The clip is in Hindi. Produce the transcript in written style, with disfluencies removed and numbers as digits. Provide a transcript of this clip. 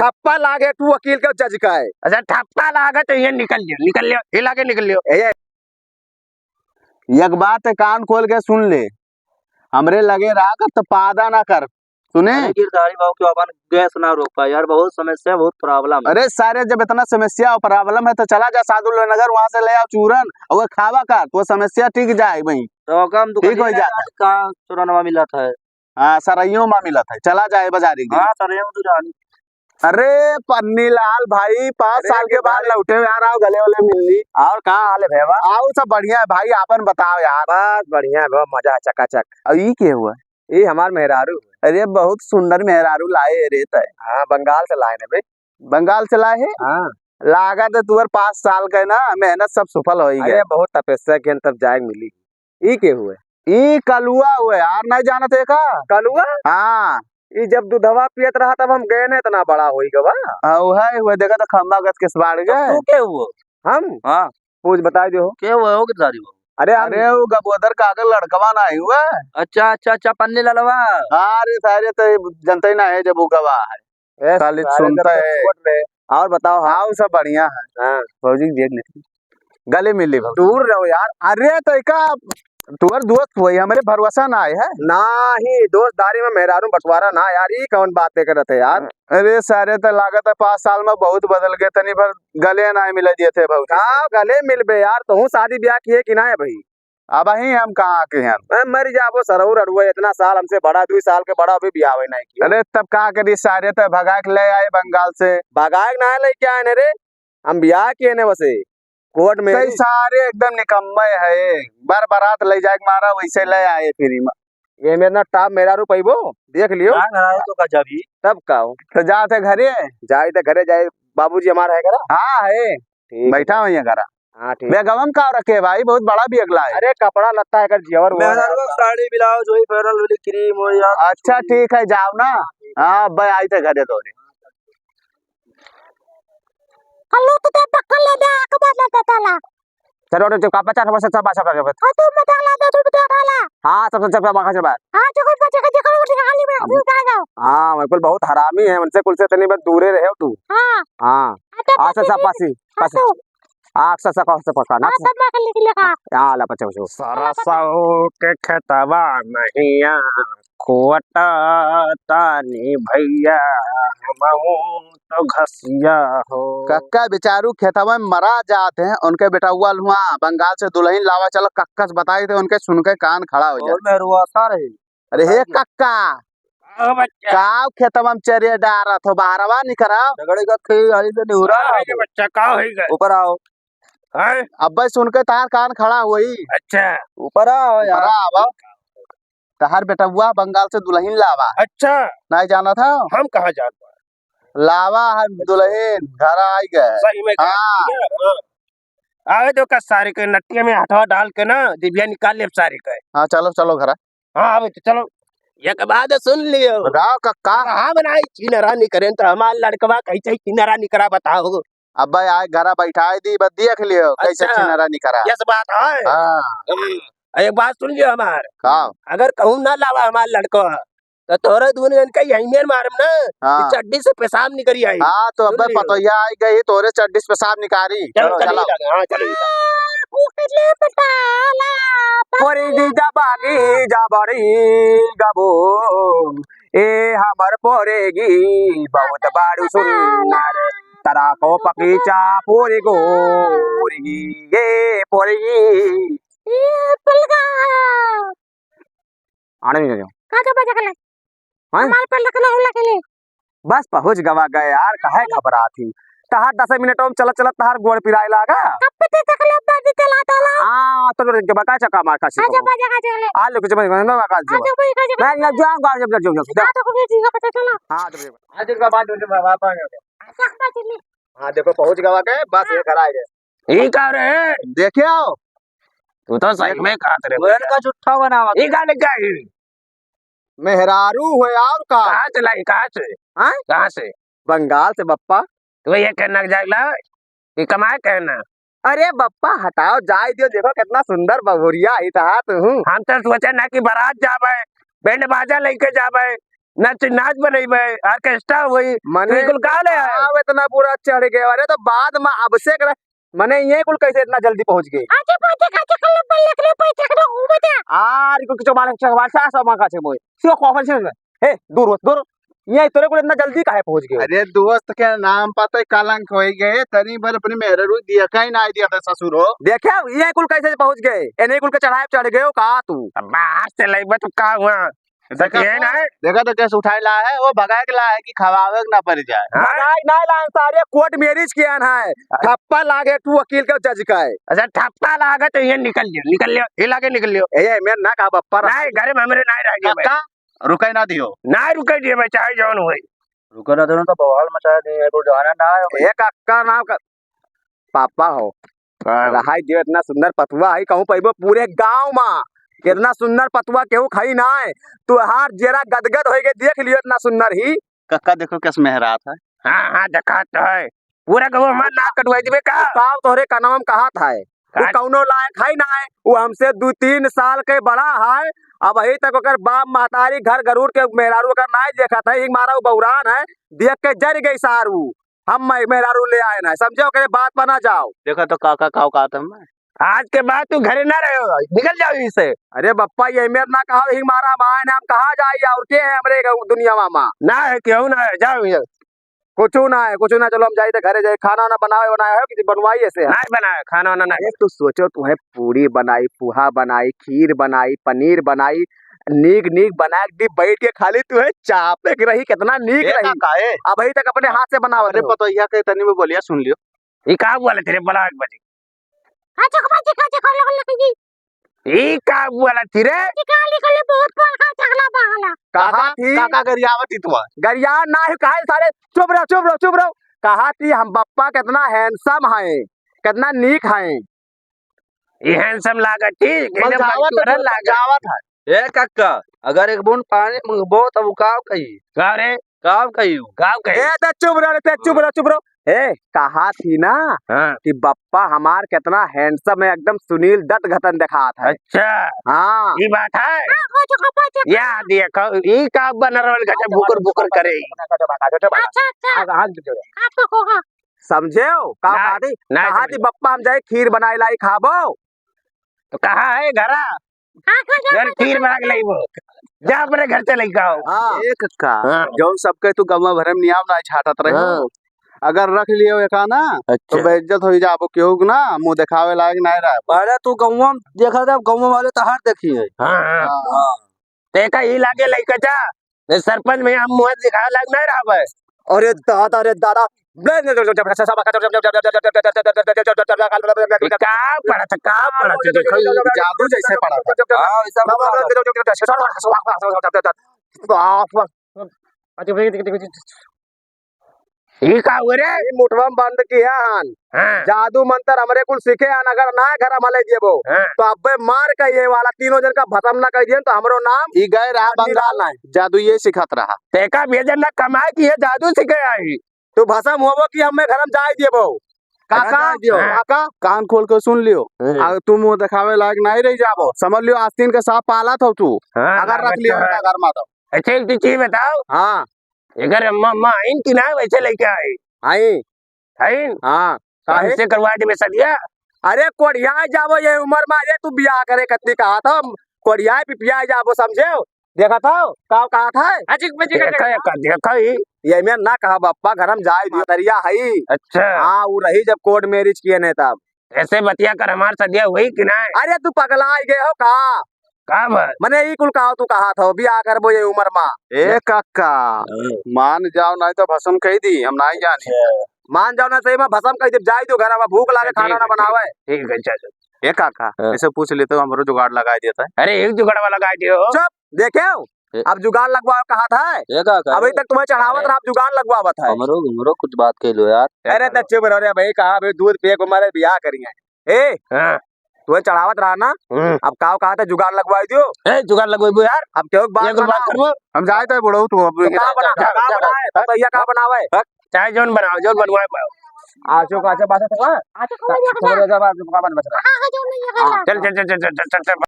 ठप्पा लागे तू वकील के जज का है। अच्छा ठप्पा लागे तो ये निकल लियो हिला के निकल लियो। एक बात है, कान खोल के सुन ले, हमरे लगे रहा कर तो पादा ना कर, सुने। गिरधारी बाबू क्यों अपन गैस ना रोक पाए यार, बहुत समस्या बहुत प्रॉब्लम है। अरे सारे जब इतना समस्या और प्रॉब्लम है तो चला जा साधु नगर, वहाँ से ले आओ चूरन और खावा कर, तो समस्या ठीक जाए वही, तो कम ठीक हो जाए। कहाँ चुरानवा मिला था? हाँ सरइयों में मिला था, चला जाए बाजारी। हाँ सर तो जानी। अरे पन्नी लाल भाई 5 साल के बाद लौटे यार, आओ गले वाले मिलनी। और कहाँ हाल है भैया? आओ सब बढ़िया है भाई, आपन बताओ यार। बस बढ़िया है भैया, मजा है चकाचक। अब ये क्या हुआ? ये हमार मेहरारू। अरे बहुत सुंदर मेहरारू लाए रे तय। हाँ बंगाल से लाए भाई। बंगाल से लाए है? हाँ लागत है तुअर 5 साल का ना, मेहनत सब सफल हो गया। अरे बहुत तपस्या के तब जाएग मिली। ये के हुए? ई कलुआ हुए यार, नहीं जाना थे का? कलुआ? हाँ ये जब दूधवा पियत रहा तब हम गए ना, इतना बड़ा हो गवा। हुए देखा तो खम्बा गज के बाढ़ गए। तो क्या हुआ? हम हाँ पूछ बता दो क्या हुआ हो गिरधारी बाबू? अरे वो गबोदर कागल लड़कवा ना हुआ। अच्छा अच्छा अच्छा पन्नी ललवा। अरे सारे तो जनता ही ना है जब वो गवा है, खाली सुनता है। और बताओ। हाँ सब बढ़िया है। हाँ फौजी देख ले गले मिली दूर रहो यार। अरे तो का तुअर दोस्त हुई, हमारे भरोसा ना आए है ना ही दोस्तदारी में मेहरारू बंटवारा ना यार, ये कौन बातें करते यार। अरे सारे तो लागत है 5 साल में बहुत बदल गए, तनी भर गले ना मिले दिए थे बहुत। हाँ गले मिल बे यार, तो शादी ब्याह किए कि ना है भाई? अब ही हम कहाँ के हैं? मैं मर जाबो सरौर अड़ुआ, इतना साल हमसे बड़ा 2 साल के बड़ा, अभी ब्याह हुआ नहीं किया। अरे तब कहा करी, सारे तो भगा के ले आए बंगाल से। भगाए ना ले क्या है रे, हम ब्याह किए ने बसे कोर्ट में। कई सारे एकदम निकम्मे है, बार बारात ले जाए मारा वैसे ले आए फ्री में। ये मेरा टाप मेहरारू पैबो देख लियो। तो का जब ही तब का तो जाते घरे जाए तो घरे जाए, बाबूजी हमारा है करा। हाँ है बैठा हुई है घरा। हाँ ठीक। बेगम का रखे भाई, बहुत बड़ा भी अगला है। अरे कपड़ा लत्ता है कर जेवर साड़ी ब्लाउज वही फेरल क्रीम हो यार। अच्छा ठीक है जाओ ना। हाँ भाई आई थे घरे तो Kalau tu tak bakal ada kabar lah tatala. चलो तो का 50 वर्ष सब भाषा के Atau madala dah tu betul kala. हाँ सबसे सब बात है। हाँ जगह पर जगह जगह उठ खाली में अभी उठा जाओ। हाँ बिल्कुल बहुत हरामी है, उनसे कुल से तनी बस दूरे रहे हो तू। हाँ हाँ आसा सा पासी पासी आक्सा सा कौन से पका ना। हाँ तब मैं कर लिखी लगा। हाँ ला पचे बचे सरसों के खेतवा नहिया खोटा तानी भैया हमहू तो घसिया हो। कक्का बेचारू खेतवा में मरा जाते हैं, उनके बेटा हुआ वहाँ बंगाल से दुल्हन लावा चलो कक्का बताए थे, उनके सुन के कान खड़ा हो जाए। मैं रुआसा रही। अरे हे कक्का का खेतवा में चरिया डारा तो बाहरवा नहीं करा झगड़े का थे हाली से नहीं हो रहा है। बच्चा का होगा ऊपर आओ। है अब भाई सुन के तार कान खड़ा हुई। अच्छा ऊपर आओ यार। तहार बेटा हुआ बंगाल से दुल्हन लावा, अच्छा नहीं जाना था? हम कहाँ जान पाए? लावा है दुल्हन घर आई गए। सही में हाँ आवे तो का सारे के नटिया में हथवा डाल के ना दिव्या निकाल ले सारे का। हाँ चलो चलो घर हाँ आवे तो चलो एक बात सुन लियो। बताओ कक्का। हाँ बनाई चीनरा नहीं करें तो हमार लड़कवा कैसे चीनरा नहीं करा बताओ। अब भाई आए घर बैठा दी बस देख लियो कैसे अच्छा। चिनरा नहीं करा। यस बात है। हाँ एक बात सुन लियो हमार, का अगर कहूँ ना लावा हमार लड़को तो तोरा दून जन का यही मेर मारम ना हाँ चड्डी से पेशाब नहीं करी आई। हाँ तो अब सुन लियो। पतोया आई गई तोरे चड्डी पे पेशाब निकारी। चलो चलो चलो हाँ चलो Ukitle betala. पोरी जी जाबागी जाबड़ी गबो ए हमर पोरेगी बहुत बारू सुनर तरा को पकीचा पोरी गोरी ये पोरी Iya pelga. आने नहीं जाओ। Kagak baca kali. हाँ? Hamaरे पर लखना उला के लिए। बस पहुंच गवा गए यार, काहे घबरा थी तहार 10 मिनटों में चलत चलत तहार गोड़ पिराए लागा। कब पे तकले बाजी चला तला। हाँ तो के बका चका मार खासी आजा बाजा का चले। आ लो कुछ मैं ना बका जी आजा कोई का मैं न जाऊं गांव जब जो आजा को भी का पता चला। हां तो आज का बात वापस आ गया। आजा बाजी ले। हां देखो पहुंच गवा गए, बस ये घर आ गए। ये कह रहे देखे आओ तू तो सही में कहा तेरे वेल का जुट्ठा बनावा। ये गाने का ही मेहरारू हो और का कहाँ से लाई कहाँ से हाँ? कहाँ से बंगाल से बप्पा। तो ये कहना जागला ये कमाए कहना। अरे बप्पा हटाओ जाए दियो, देखो कितना सुंदर बबुरिया ही था तू। हम तो सोचा ना कि बारात जावे बैंड बाजा लेके जावे नाच बनई भाई ऑर्केस्ट्रा हुई मने बिल्कुल कहा ले आए अब इतना पूरा चढ़ गए अरे तो बाद में अब से मने ये कुल कैसे इतना जल्दी पहुंच गए आजे बाजे काचे कल्ले बल्ले करे पैसे करे उबे आर को किचो मारे चकवा सा सब का छे मोय सियो कॉफन से हे दूर ये तोरे को इतना जल्दी काहे पहुंच गए अरे दोस्त के नाम पता कलंक हो गए तनी भर अपने मेरे रू दिया कहीं ना दिया था ससुर हो देखा ये कुल कैसे पहुंच गए एने कुल के चढ़ाए चढ़ गए हो कहा तू बाहर से लइबा तो का हुआ ये ना है देखा तो कैसे उठाए ला है वो भगाए के ला है कि खवावे ना पड़ जाए नहीं नहीं लान सारे कोर्ट मैरिज किया है थप्पा लागे तू वकील के जज का है अच्छा ठप्पा लागा तो ये निकल लियो ये लागे निकल लियो ए मैं ना कहा बप्पा नहीं घर में हमरे नहीं रह गए काका रुके ना दियो ना रुके दिए भाई चाहे जौन हुई रुको ना दोनों तो बवाल मचा दिए तो जाना ना है एक अक्का नाम का पापा हो रहाई दियो इतना सुंदर पतुआ है कहूं पैबो पूरे गांव में कितना सुंदर पतुआ केहू खाई ना है तू हार जेरा गदगद हो गए देख लियो इतना सुंदर ही काका देखो कैस मेहरात है हाँ देखा तो है पूरा गो हमार नाक कटवाई दिबे का साहब तोहरे का नाम कहा था वो कौनो लायक है ना है वो हमसे 2-3 साल के बड़ा है अब अभी तक ओकर बाप महतारी घर गरुड़ के मेहरारू का नाई देखा था एक मारा वो बौरान है देख के जर गई सारू हम मेहरारू ले आए ना समझो करे बात पर ना जाओ देखो तो काका का औकात है मैं आज के बाद तू घरे ना रहो निकल जाओ इसे अरे बप्पा ये मेर ना कहा ही मारा माए ना हम कहा जाइए और के है हमरे दुनिया मामा ना है क्यों ना है जाओ ये कुछ ना चलो हम जाइए घरे जाए खाना ना बनाए हो कि बनवाई ऐसे नहीं बनाया खाना वाना नहीं तू सोचो तुम्हें पूरी बनाई पुहा बनाई खीर बनाई पनीर बनाई नीक बनाए दी बैठ के खाली तू है चापे की रही कितना नीक ए रही काका ए अब अभी तक अपने हाथ से बनावा अरे पतो यह के तनी में बोलिया सुन लियो ये का बोले तेरे बड़ा एक बजे काचे बाजे काचे कल्ले कल्ले की ये का बोला तेरे काली कल्ले बहुत पाल का चगला पागला कहा थी काका गरियावत इतवा गरिया ना है कहा सारे चुप रहो कहा थी हम बप्पा कितना हैंडसम है कितना नीक है ये हैंडसम लागत ठीक जावत है ए काका अगर एक बूंद पानी मंगबो तब वो काव कही का रे काव कही ए ते चुप रहो ए कहा थी ना हाँ कि बप्पा हमार कितना हैंडसम है एकदम सुनील दत्त घटन दिखात है अच्छा हाँ ये बात है काचे बाजे या देखो ये का बनरवल का बुकर करे अच्छा आपको कोगा समझे हो कहा थी कहा थी बप्पा हम जाए खीर बनाए लाई खाबो तो कहा है घरा यार खीर बना के लाई वो जा अपने घर से लेके आओ हाँ एक का हाँ। जो सबके तू गवा भरम नियाम ना छाटत रहे हाँ। अगर रख लियो एका ना अच्छा तो बेइज्जत हो जाबो केहू ना मुंह दिखावे लायक नहीं रहा पहले तू गाँव देखा था गाँव वाले तो हार देखी है हाँ देखा ही लागे लेके जा सरपंच में हम मुँह दिखा लग नहीं रहा है अरे दादा का पड़ा था देखो जादू जैसे पड़ा ये का हुआ रे मुठवा में बंद किया हन हाँ जादू मंत्र हमरे कुल सीखे हन अगर ना घर हम ले जेबो हाँ तो अबे मार के ये वाला तीनों जन का भसम ना कर दिए तो हमरो नाम ई गए रहा बंगाल जादू ये सिखत रहा देखा भेजन ना कमाए की है जादू सीखे आई तू भसम होबो कि हमें घर में जाए देबो काका काका कान खोल के सुन लियो अगर तू मुंह दिखावे लायक नहीं रह जाबो समझ लियो आस्तीन के साथ पाला था तू अगर रख लियो घर में तो अच्छा एक चीज बताओ हाँ अगर अम्मा इन की ना वैसे लेके आई आई हाँ से करवा दे सदिया अरे कोढ़िया जाबो ये उम्र में अरे तू बियाह करे कत्ती कहा था कोढ़िया पिपिया जाबो समझे देखा था का कहा था देखा ही ये मैं ना कहा बप्पा घर में जाए दियो तरिया है अच्छा हाँ वो रही जब कोर्ट मैरिज किए ने तब ऐसे बतिया कर हमार सदिया हुई कि ना अरे तू पगला गए हो का मने ई कुल कहा तू कहा था बियाह करबो ये उम्र में ए काका मान जाओ नहीं तो भसम कह दी हम नहीं जानी मान जाओ ना सही में भसम कह दे जाए तो घर में भूख लागे खाना ना बनावे ठीक है चलो ए काका ऐसे पूछ लेते तो हमरो जुगाड़ लगा देता है अरे एक जुगाड़ वाला गाय दियो चुप देखे अब जुगाड़ लगवा कहा था अभी तक तुम्हें चढ़ावत रहा जुगाड़ लगवावत है हमरो कुछ बात कह लो यार अरे तो चुप रहो रे भाई कहा भाई दूध पिए को मारे बियाह करिए ए तुम्हें चढ़ावत रहा ना अब कहा था जुगाड़ लगवा दियो जुगाड़ लगवाइबो यार अब क्यों बात करबो हम जाए तो बुढ़ऊ तू अब का बनावे चाहे जोन बनाओ जोन बनवाए आजो का अच्छा बात है अच्छा चल चल चल चल चल